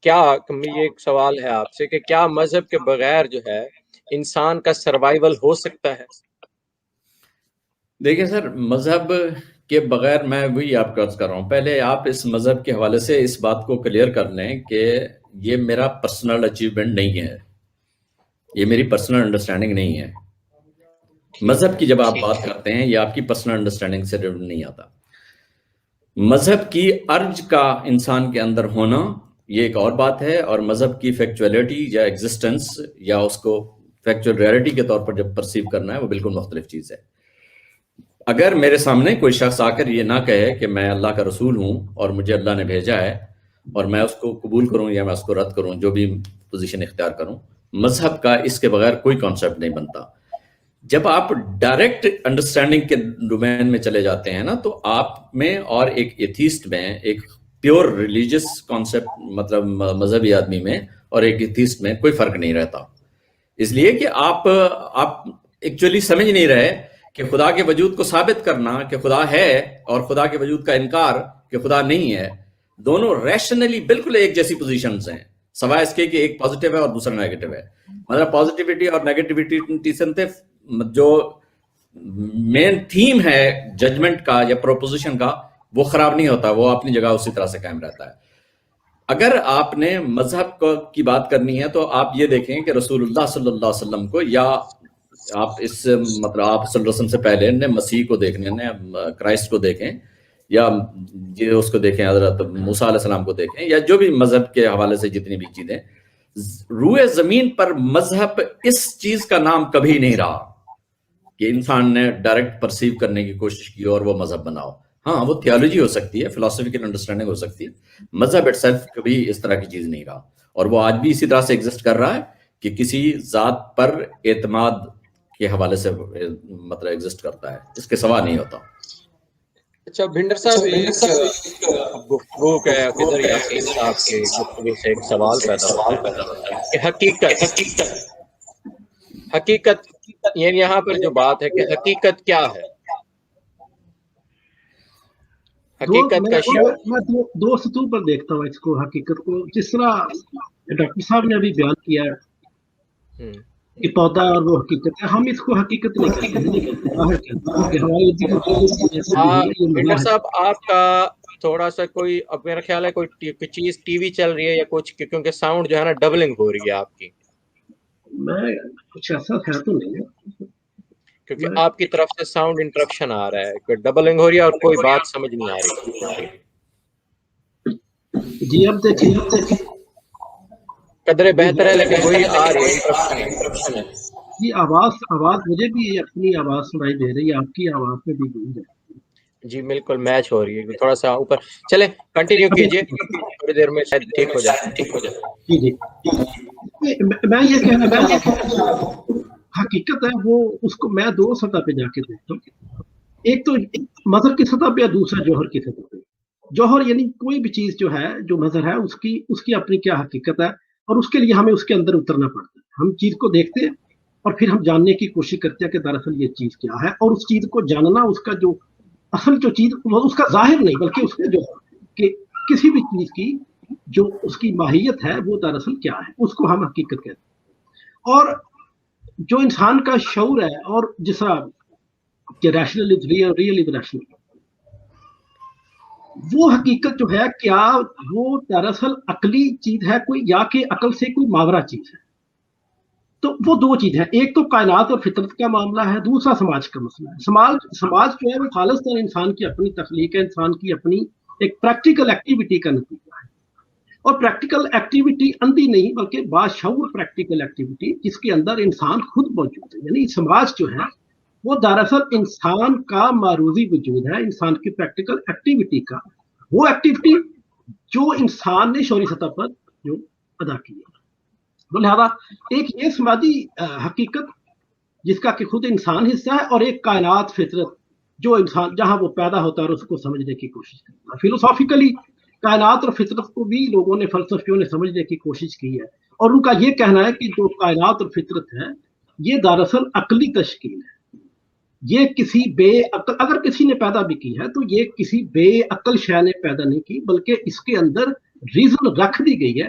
کیا یہ ایک سوال ہے آپ سے کہ کیا مذہب کے بغیر جو ہے انسان کا سروائیول ہو سکتا ہے؟ دیکھیں سر، مذہب کے بغیر میں وہی آپ کا عرض کر رہا ہوں، پہلے آپ اس مذہب کے حوالے سے اس بات کو کلیئر کر لیں کہ یہ میرا پرسنل اچیومنٹ نہیں ہے، یہ میری پرسنل انڈرسٹینڈنگ نہیں ہے۔ مذہب کی جب آپ بات کرتے ہیں یہ آپ کی پرسنل انڈرسٹینڈنگ سے نہیں آتا۔ مذہب کی ارج کا انسان کے اندر ہونا یہ ایک اور بات ہے، اور مذہب کی فیکچولیٹی یا ایگزسٹنس یا اس کو فیکچوئل ریئلٹی کے طور پر جب پرسیو کرنا ہے وہ بالکل مختلف چیز ہے۔ اگر میرے سامنے کوئی شخص آ کر یہ نہ کہے کہ میں اللہ کا رسول ہوں اور مجھے اللہ نے بھیجا ہے، اور میں اس کو قبول کروں یا میں اس کو رد کروں، جو بھی پوزیشن اختیار کروں، مذہب کا اس کے بغیر کوئی کانسیپٹ نہیں بنتا۔ جب آپ ڈائریکٹ انڈرسٹینڈنگ کے ڈومین میں چلے جاتے ہیں نا، تو آپ میں اور ایک ایتھیسٹ میں، ایک پیور ریلیجس کانسیپٹ مطلب مذہبی آدمی میں اور ایک ایتھیسٹ میں کوئی فرق نہیں رہتا، اس لیے کہ آپ ایکچولی سمجھ نہیں رہے کہ خدا کے وجود کو ثابت کرنا کہ خدا ہے اور خدا کے وجود کا انکار کہ خدا نہیں ہے، دونوں ریشنلی بالکل ایک جیسی پوزیشنز ہیں، سوائے اس کے کہ ایک پازیٹیو ہے اور دوسرا نیگیٹو ہے۔ مطلب پازیٹیوٹی اور نیگیٹیوٹی سے جو مین تھیم ہے ججمنٹ کا یا پروپوزیشن کا وہ خراب نہیں ہوتا، وہ اپنی جگہ اسی طرح سے قائم رہتا ہے۔ اگر آپ نے مذہب کی بات کرنی ہے تو آپ یہ دیکھیں کہ رسول اللہ صلی اللہ علیہ وسلم کو، یا آپ اس مطلب آپ صلی اللہ علیہ وسلم سے پہلے نے مسیح کو دیکھیں، نے کرائسٹ کو دیکھیں، یا اس کو دیکھیں حضرت موسیٰ علیہ السلام کو دیکھیں، یا جو بھی مذہب کے حوالے سے جتنی بھی چیزیں، روئے زمین پر مذہب اس چیز کا نام کبھی نہیں رہا کہ انسان نے ڈائریکٹ پرسیو کرنے کی کوشش کی اور وہ مذہب بناؤ۔ ہاں، وہ تھیالوجی ہو سکتی ہے، فلسفیکل انڈرسٹینڈنگ ہو سکتی ہے، مذہب اٹ سیلف کبھی اس طرح کی چیز نہیں رہا، اور وہ آج بھی اسی طرح سے ایگزسٹ کر رہا ہے کہ کسی ذات پر اعتماد کے حوالے سے مطلب ایگزسٹ کرتا ہے، اس کے سوا نہیں ہوتا۔ اچھا بھنڈر صاحب، گفتگو کے ذریعے آپ کے گفتگو سے ایک سوال پیدا ہوتا ہے کہ حقیقت یعنی یہاں پر جو بات ہے کہ حقیقت کیا ہے؟ حقیقت کا میں دو سطور پر دیکھتا ہوں اس کو، حقیقت کو، جس طرح ڈاکٹر صاحب نے ابھی بیان کیا ہے کہ پودا اور وہ حقیقت ہے، ہم اس کو حقیقت نہیں بھنڈر صاحب آپ کا تھوڑا سا کوئی، اب میرا خیال ہے کوئی چیز ٹی وی چل رہی ہے یا کچھ، کیونکہ ساؤنڈ جو ہے نا ڈبلنگ ہو رہی ہے آپ کی۔ میں کچھ ایسا ہے تو نہیں ہے، کیونکہ آپ کی طرف سے ساؤنڈ انٹرپشن آ رہا ہے، کوئی ڈبلنگ ہو رہی ہے اور کوئی بات سمجھ نہیں آ رہی۔ جی اب دیکھیں قدرے بہتر ہے لیکن وہی آ رہی ہے، انٹرپشن ہے۔ جی آواز مجھے بھی اپنی آواز سنائی دے رہی ہے، آپ کی آواز میں بھی گونج ہے۔ جی بالکل میچ ہو رہی ہے، تھوڑا سا اوپر چلے کنٹینیو کیجئے، تھوڑی دیر میں شاید ٹھیک ہو جائے۔ جی میں یہ کہنا حقیقت ہے، وہ اس کو میں دو سطح پہ جا کے دیکھتا ہوں، ایک تو مظہر کی سطح پہ، دوسرا جوہر کی سطح پہ۔ جوہر یعنی کوئی بھی چیز جو ہے، جو مظہر ہے، اس کی اپنی کیا حقیقت ہے، اور اس کے لیے ہمیں اس کے اندر اترنا پڑتا ہے۔ ہم چیز کو دیکھتے ہیں اور پھر ہم جاننے کی کوشش کرتے ہیں کہ دراصل یہ چیز کیا ہے، اور اس چیز کو جاننا، اس کا جو اصل جو چیز، اس کا ظاہر نہیں بلکہ اس کا جو کہ کسی بھی چیز کی جو اس کی ماہیت ہے وہ دراصل کیا ہے، اس کو ہم حقیقت کہتے ہیں۔ اور جو انسان کا شعور ہے، اور جس طرح کہ rational is real is rational, وہ حقیقت جو ہے کیا وہ دراصل عقلی چیز ہے کوئی، یا کہ عقل سے کوئی ماورا چیز ہے؟ تو وہ دو چیز ہے، ایک تو کائنات اور فطرت کا معاملہ ہے، دوسرا سماج کا مسئلہ ہے۔ سماج جو ہے وہ خالصتاً انسان کی اپنی تخلیق ہے، انسان کی اپنی ایک پریکٹیکل ایکٹیویٹی کا نتیجہ ہے، اور پریکٹیکل ایکٹیویٹی اندھی نہیں بلکہ باشعور پریکٹیکل ایکٹیویٹی، جس کے اندر انسان خود موجود ہے۔ یعنی سماج جو ہے وہ دراصل انسان کا معروضی وجود ہے، انسان کی پریکٹیکل ایکٹیویٹی کا، وہ ایکٹیویٹی جو انسان نے شعوری سطح پر جو ادا کی ہے۔ لہذا ایک یہ سماجی حقیقت جس کا کہ خود انسان حصہ ہے، اور ایک کائنات فطرت جو انسان جہاں وہ پیدا ہوتا ہے اور اس کو سمجھنے کی کوشش کرتا ہے۔ فلسافیکلی کائنات اور فطرت کو بھی لوگوں نے، فلسفیوں نے سمجھنے کی کوشش کی ہے، اور ان کا یہ کہنا ہے کہ جو کائنات اور فطرت ہے یہ دراصل عقلی تشکیل ہے، یہ کسی بے عقل، اگر کسی نے پیدا بھی کی ہے تو یہ کسی بے عقل شے نے پیدا نہیں کی، بلکہ اس کے اندر ریزن رکھ دی گئی ہے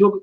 جو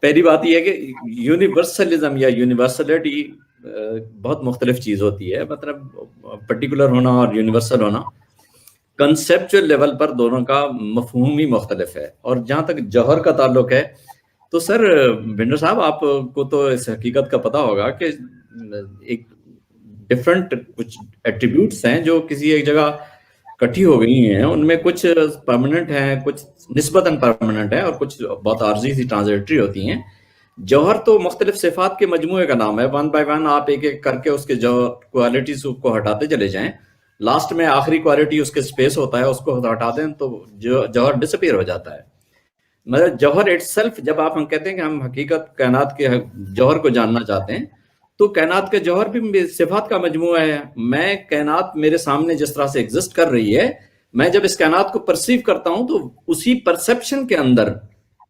پہلی بات یہ ہے کہ یونیورسلزم یا یونیورسلٹی بہت مختلف چیز ہوتی ہے، مطلب پرٹیکولر ہونا اور یونیورسل ہونا کنسیپچل لیول پر دونوں کا مفہوم ہی مختلف ہے. اور جہاں تک جوہر کا تعلق ہے تو سر بھنڈر صاحب آپ کو تو اس حقیقت کا پتہ ہوگا کہ ایک ڈفرنٹ کچھ ایٹریبیوٹس ہیں جو کسی ایک جگہ کٹھی ہو گئی ہیں، ان میں کچھ پرماننٹ ہیں، کچھ نسبتاً پرماننٹ ہیں اور کچھ بہت عارضی سی ٹرانزیٹری ہوتی ہیں. جوہر تو مختلف صفات کے مجموعے کا نام ہے، ون بائی ون آپ ایک ایک کر کے اس کے جو کوالٹیز کو ہٹاتے چلے جائیں، لاسٹ میں آخری کوالٹی اس کے اسپیس ہوتا ہے، اس کو ہٹا دیں تو جوہر ڈسپیئر ہو جاتا ہے. مطلب جوہر اٹ سیلف، جب آپ ہم کہتے ہیں کہ ہم حقیقت کائنات کے جوہر کو جاننا چاہتے ہیں تو کائنات کے جوہر بھی صفات کا مجموعہ ہے. میں کائنات میرے سامنے جس طرح سے ایگزسٹ کر رہی ہے، میں جب اس کائنات کو پرسیو کرتا ہوں تو اسی پرسیپشن کے اندر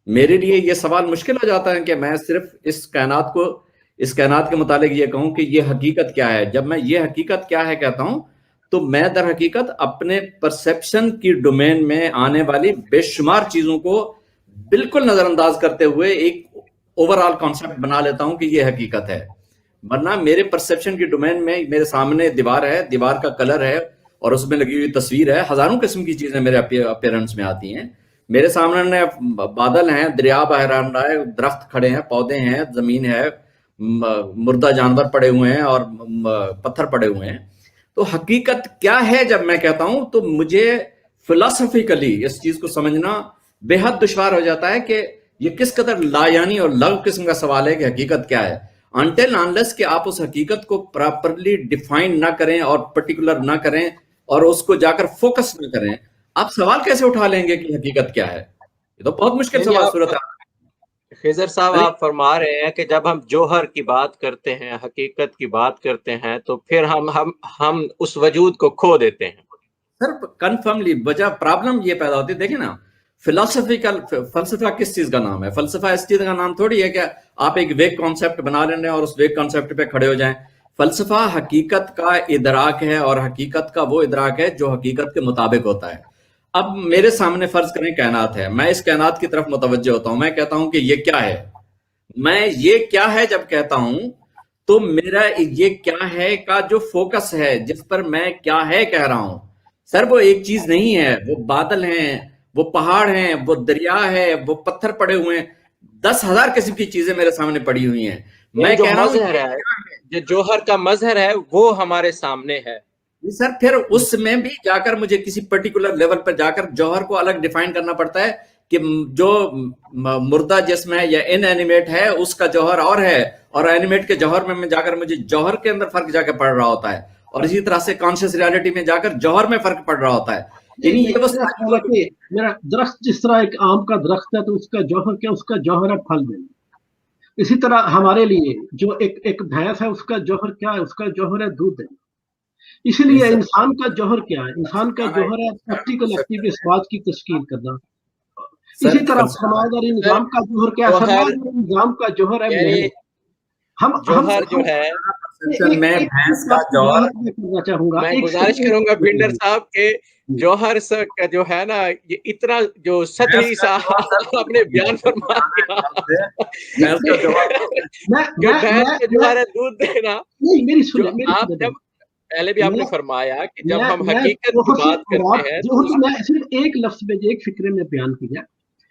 میرے لیے یہ سوال مشکل ہو جاتا ہے کہ میں صرف اس کائنات کے متعلق یہ کہوں کہ یہ حقیقت کیا ہے. جب میں یہ حقیقت کیا ہے کہتا ہوں تو میں در حقیقت اپنے پرسیپشن کی ڈومین میں آنے والی بے شمار چیزوں کو بالکل نظر انداز کرتے ہوئے ایک اوور آل کانسیپٹ بنا لیتا ہوں کہ یہ حقیقت ہے. ورنہ میرے پرسیپشن کی ڈومین میں میرے سامنے دیوار ہے، دیوار کا کلر ہے اور اس میں لگی ہوئی تصویر ہے، ہزاروں قسم کی چیزیں میرے اپیرنس میں آتی ہیں. میرے سامنے بادل ہیں، دریا بہہ رہا ہے، درخت کھڑے ہیں، پودے ہیں، زمین ہے، مردہ جانور پڑے ہوئے ہیں اور پتھر پڑے ہوئے ہیں. تو حقیقت کیا ہے جب میں کہتا ہوں تو مجھے فلسفیکلی اس چیز کو سمجھنا بے حد دشوار ہو جاتا ہے کہ یہ کس قدر لا یعنی اور لغو قسم کا سوال ہے کہ حقیقت کیا ہے. انٹل انلیس کہ آپ اس حقیقت کو پراپرلی ڈیفائن نہ کریں اور پرٹیکولر نہ کریں اور اس کو جا کر فوکس نہ کریں، آپ سوال کیسے اٹھا لیں گے کہ حقیقت کیا ہے؟ یہ تو بہت مشکل سوال صورت ہے. خضر صاحب آپ فرما رہے ہیں کہ جب ہم جوہر کی بات کرتے ہیں، حقیقت کی بات کرتے ہیں تو پھر ہم اس وجود کو کھو دیتے ہیں. سر کنفرملی وجہ پرابلم یہ پیدا ہوتی ہے، دیکھیں نا فلسفہ کس چیز کا نام ہے؟ فلسفہ اس چیز کا نام تھوڑی ہے کہ آپ ایک ویگ کانسیپٹ بنا لیں اور اس ویگ کانسیپٹ پہ کھڑے ہو جائیں. فلسفہ حقیقت کا ادراک ہے اور حقیقت کا وہ ادراک ہے جو حقیقت کے مطابق ہوتا ہے. اب میرے سامنے فرض کریں کائنات ہے، میں اس کائنات کی طرف متوجہ ہوتا ہوں، میں کہتا ہوں کہ یہ کیا ہے. میں یہ کیا ہے جب کہتا ہوں تو میرا یہ کیا ہے کا جو فوکس ہے، جس پر میں کیا ہے کہہ رہا ہوں، سر وہ ایک چیز نہیں ہے. وہ بادل ہیں، وہ پہاڑ ہیں، وہ دریا ہے، وہ پتھر پڑے ہوئے ہیں، 10,000 قسم کی چیزیں میرے سامنے پڑی ہوئی ہیں. میں کہہ رہا ہوں جو جوہر کا مظہر ہے وہ ہمارے سامنے ہے. سر پھر اس میں بھی جا کر مجھے کسی پرٹیکولر لیول پر جا کر جوہر کو الگ ڈیفائن کرنا پڑتا ہے کہ جو مردہ جسم ہے یا ان اینیمیٹ ہے اس کا جوہر اور ہے، اور اینیمیٹ کے جوہر میں جا کر مجھے جوہر کے اندر فرق جا کے پڑ رہا ہوتا ہے، اور اسی طرح سے کانشیس ریالٹی میں جا کر جوہر میں فرق پڑ رہا ہوتا ہے. میرا درخت جس طرح ایک آم کا درخت ہے تو اس کا جوہر کیا؟ اس کا جوہر ہے پھل دینا. اسی طرح ہمارے لیے جو ایک بھینس ہے اس کا جوہر کیا ہے؟ اس کا جوہر ہے دودھ دینا. اسی لیے انسان کا جوہر کیا ہے؟ انسان کا جوہر ہے پریکٹیکل اسبات کی تشکیل کرنا. اسی طرح سماجداری نظام کا جوہر کیا ہے؟ سماجداری نظام کا جوہر ہے جوہر جو ہے. میں چاہوں گا، میں گزارش کروں گا بھنڈر صاحب کے جوہر کا جو ہے نا یہ اتنا جو سطحی سا اپنے بیان فرما جو ہے دودھ دینا. آپ جب پہلے بھی آپ نے فرمایا کہ جب ہم حقیقت کی بات کرتے ہیں میں صرف ایک لفظ میں ایک فکرے میں بیان کیا،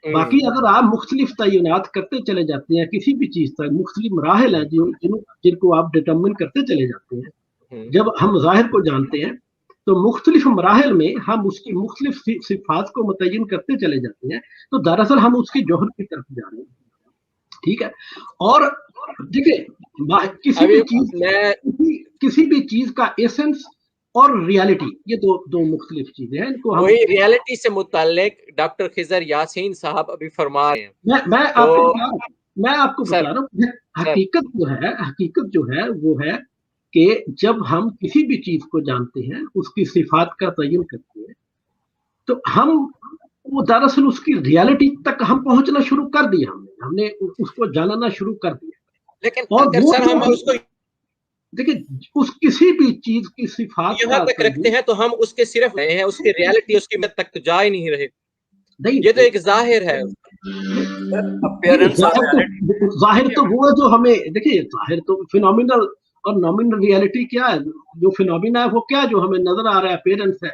باقی اگر آپ مختلف تعینات کرتے چلے جاتے ہیں کسی بھی چیز تک، مختلف مراحل ہیں جن کو آپ ڈٹرمن کرتے چلے جاتے ہیں. جب ہم ظاہر کو جانتے ہیں تو مختلف مراحل میں ہم اس کی مختلف صفات کو متعین کرتے چلے جاتے ہیں، تو دراصل ہم اس کے جوہر کی طرف جا رہے ہیں. ٹھیک ہے. اور دیکھیں کسی بھی چیز کا ایسنس اور ریالٹی یہ دو مختلف چیزیں ہیں. وہی ریالٹی سے متعلق ڈاکٹر خضر یاسین صاحب ابھی فرما رہے ہیں. میں آپ کو بتا رہا ہوں حقیقت جو ہے وہ ہے کہ جب ہم کسی بھی چیز کو جانتے ہیں، اس کی صفات کا تعین کرتے ہیں، تو ہم وہ دراصل اس کی ریالٹی تک ہم پہنچنا شروع کر دیا. ہم نے اس کو جاننا شروع کر دیا. لیکن دیکھیں اس کسی بھی چیز کی صفات یہاں تک رکھتے ہیں تو ہم اس کے صرف رہے ہیں، اس کی ریالٹی اس کی مد تک تو جا ہی نہیں رہے. یہ تو ایک ظاہر ہے. ظاہر تو وہ ہے جو ہمیں دیکھیے، ظاہر تو فینومینل اور نامنل ریالٹی کیا ہے، جو فینومینا ہے وہ کیا ہے جو ہمیں نظر آ رہا ہے، اپیرنس ہے.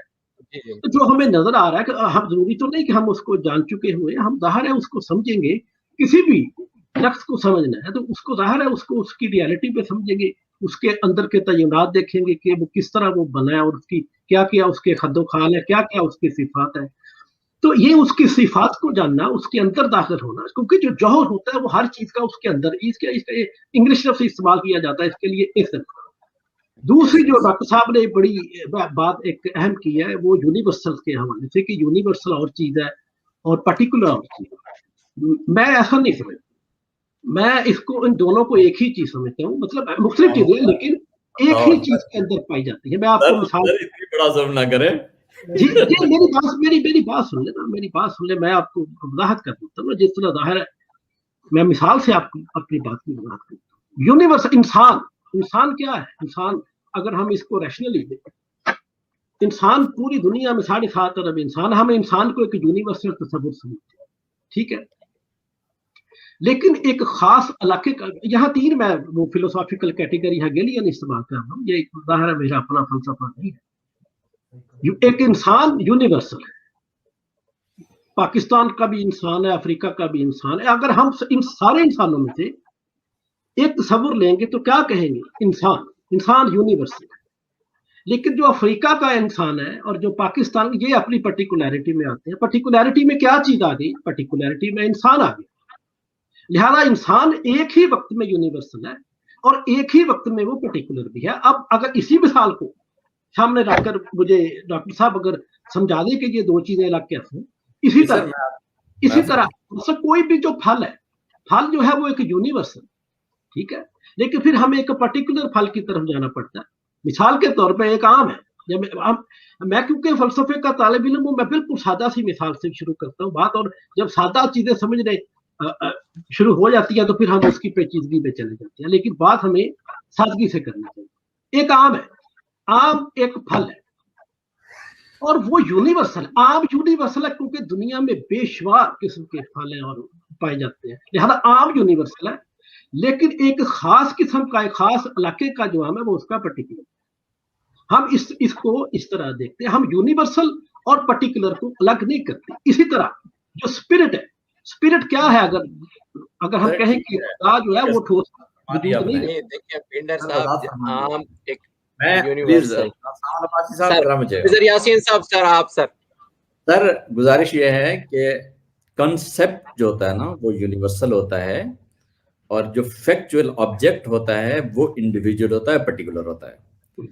تو جو ہمیں نظر آ رہا ہے کہ ہم ضروری تو نہیں کہ ہم اس کو جان چکے ہوئے، ہم ظاہر ہے اس کو سمجھیں گے. کسی بھی شخص کو سمجھنا ہے تو اس کو ظاہر ہے اس کو اس کی ریالٹی پہ سمجھیں گے، اس کے اندر کے تعینات دیکھیں گے کہ وہ کس طرح وہ بنا ہے اور اس کی کیا کیا اس کے خد و خال ہے، کیا کیا اس کی صفات ہے. تو یہ اس کی صفات کو جاننا، اس کے اندر داخل ہونا، کیونکہ جو جوہر ہوتا ہے وہ ہر چیز کا اس کے اندر، اس کا انگلش لفظ استعمال کیا جاتا ہے اس کے لیے اسم. دوسری جو ڈاکٹر صاحب نے بڑی بات ایک اہم کی ہے وہ یونیورسل کے حوالے سے کہ یونیورسل اور چیز ہے اور پرٹیکولر اور چیز ہے. میں ایسا نہیں سمجھتا، میں اس کو ان دونوں کو ایک ہی چیز سمجھتا ہوں. مطلب مختلف چیزیں لیکن ایک ہی چیز کے اندر پائی جاتی ہے. میں آپ کو مثال، بڑا ظلم نہ کرے. جی میری بات سن لیں نا، میری بات سن لیں، میں آپ کو وضاحت کر دیتا ہوں جس طرح ظاہر ہے. میں مثال سے آپ کو اپنی بات کی وضاحت کرتا ہوں. یونیورسل انسان کیا ہے؟ انسان اگر ہم اس کو ریشنلی دیکھیں، انسان پوری دنیا میں 7.5 ارب انسان، ہم انسان کو ایک یونیورسل تصور سمجھتے ہیں، ٹھیک ہے. لیکن ایک خاص علاقے کا، یہاں 3 میں وہ فلوسافیکل کیٹیگری ہیگیلین استعمال کر رہا ہوں، یہ ظاہر ہے میرا اپنا فلسفہ نہیں ہے. ایک انسان یونیورسل ہے، پاکستان کا بھی انسان ہے، افریقہ کا بھی انسان ہے. اگر ہم ان سارے انسانوں میں سے ایک تصور لیں گے تو کیا کہیں گے؟ انسان یونیورسل ہے. لیکن جو افریقہ کا انسان ہے اور جو پاکستان، یہ اپنی پرٹیکولیرٹی میں آتے ہیں. پرٹیکولیرٹی میں کیا چیز آ گئی؟ پرٹیکولیرٹی میں انسان آ گیا. لہذا انسان ایک ہی وقت میں یونیورسل ہے اور ایک ہی وقت میں وہ پرٹیکولر بھی ہے. اب اگر اسی مثال کو سامنے رکھ کر مجھے ڈاکٹر صاحب اگر سمجھا دیں کہ یہ 2 چیزیں الگ کیسے ہیں، اسی طرح کوئی بھی جو پھل ہے، پھل جو ہے وہ ایک یونیورسل، ٹھیک ہے. لیکن پھر ہمیں ایک پرٹیکولر پھل کی طرف جانا پڑتا ہے. مثال کے طور پہ ایک آم ہے. جب میں کیونکہ فلسفے کا طالب علم ہوں، میں بالکل سادہ سی مثال سے شروع کرتا ہوں بات، اور جب سادہ چیزیں سمجھنے شروع ہو جاتی ہے تو پھر ہم اس کی پیچیدگی میں چلے جاتے ہیں. لیکن بات ہمیں سادگی سے کرنی چاہیے. ایک آم ہے، آم ایک پھل ہے اور وہ یونیورسل. آم یونیورسل ہے کیونکہ دنیا میں بے شمار قسم کے پھل ہیں اور پائے جاتے ہیں، لہذا آم یونیورسل ہے. لیکن ایک خاص قسم کا، ایک خاص علاقے کا جو آم ہے وہ اس کا پرٹیکولر. ہم اس کو اس طرح دیکھتے ہیں، ہم یونیورسل اور پرٹیکولر کو الگ نہیں کرتے. اسی طرح جو اسپرٹ ہے، اسپرٹ کیا ہے؟ اگر ہم کہیں کہ خدا جو ہے وہ ٹھوس نہیں ہے. دیکھیں پینڈر صاحب، عام ایک یاسین صاحب، سر گزارش یہ ہے کہ کنسپٹ جو ہوتا ہے نا وہ یونیورسل ہوتا ہے اور جو فیکچوئل آبجیکٹ ہوتا ہے وہ انڈیویجول ہوتا ہے، پرٹیکولر ہوتا ہے.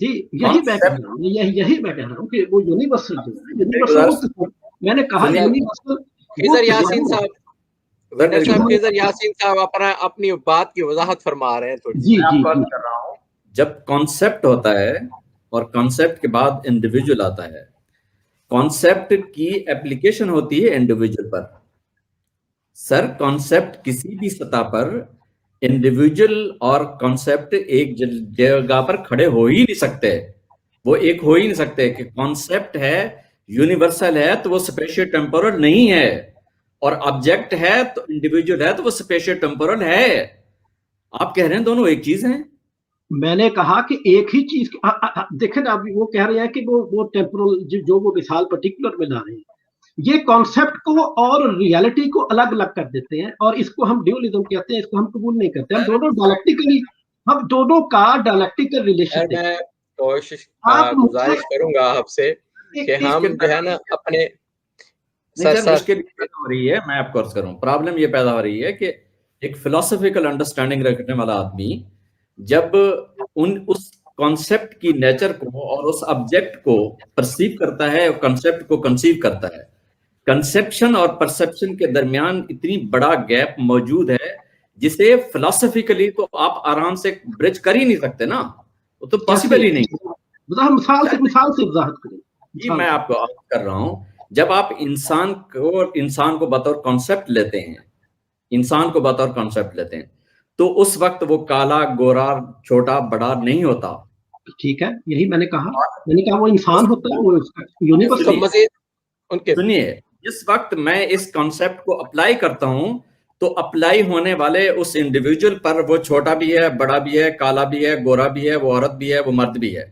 جی یہی میں کہہ رہا ہوں کہ وہ یونیورسل جو ہے، یونیورسل میں نے کہا یونیورسل. یاسین صاحب اپنی بات کی وضاحت فرما رہے ہیں. جی جب کانسیپٹ ہوتا ہے اور کانسیپٹ کے بعد انڈیویجول آتا ہے، کانسیپٹ کی اپلیکیشن ہوتی ہے انڈیویجول پر. سر کانسیپٹ کسی بھی سطح پر انڈیویجول اور کانسیپٹ ایک جگہ پر کھڑے ہو ہی نہیں سکتے. وہ ایک ہو ہی نہیں سکتے کہ کانسیپٹ ہے یونیورسل ہے تو وہ اسپیشل ٹیمپورل نہیں ہے، اور آبجیکٹ ہے تو انڈیویجول ہے تو وہ اسپیشل ٹیمپورل ہے. آپ کہہ رہے ہیں دونوں ایک چیز ہیں. میں نے کہا کہ ایک ہی چیز. دیکھیں نا، وہ کہہ رہے ہیں کہ وہ ٹیمپورل جو وہ مثال پرٹیکولر میں لا رہے ہیں، یہ کانسیپٹ کو اور ریالٹی کو الگ الگ کر دیتے ہیں اور اس کو ہم ڈیولزم کہتے ہیں. اس کو ہم قبول نہیں کرتے. ہم دونوں ڈائلیکٹیکلی، ہم دونوں کا ڈائلیکٹیکل ریلیشن. میں گزارش کروں گا آپ سے کہ ہم جو ہے نا اپنے مشکل پیدا ہو رہی ہے. میں آپ کو عرض کروں، پرابلم یہ پیدا ہو رہی ہے کہ ایک فلسفیکل انڈرسٹینڈنگ رکھنے والا آدمی جب اس کانسیپٹ کی نیچر کو اور اس آبجیکٹ کو پرسیو کرتا ہے، کانسیپٹ کو کنسیو کرتا ہے، کنسیپشن اور پرسیپشن کے درمیان اتنی بڑا گیپ موجود ہے جسے فلسفیکلی تو آپ آرام سے برج کر ہی نہیں سکتے نا، وہ تو پاسبل ہی نہیں. مثال سے وضاحت کریں. جی میں آپ کو عرض کر رہا ہوں، جب آپ انسان کو بطور کانسیپٹ لیتے ہیں، انسان کو بطور کانسیپٹ لیتے ہیں تو اس وقت وہ کالا گورا چھوٹا بڑا نہیں ہوتا. ٹھیک ہے، یہی میں نے کہا وہ انسان ہوتا ہے، وہ یونیورسل. سنیے، جس وقت میں اس کانسیپٹ کو اپلائی کرتا ہوں تو اپلائی ہونے والے اس انڈیویجول پر وہ چھوٹا بھی ہے، بڑا بھی ہے، کالا بھی ہے، گورا بھی ہے، وہ عورت بھی ہے، وہ مرد بھی ہے۔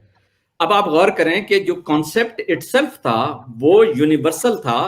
اب آپ غور کریں کہ جو کانسیپٹ اٹ سیلف تھا وہ یونیورسل تھا،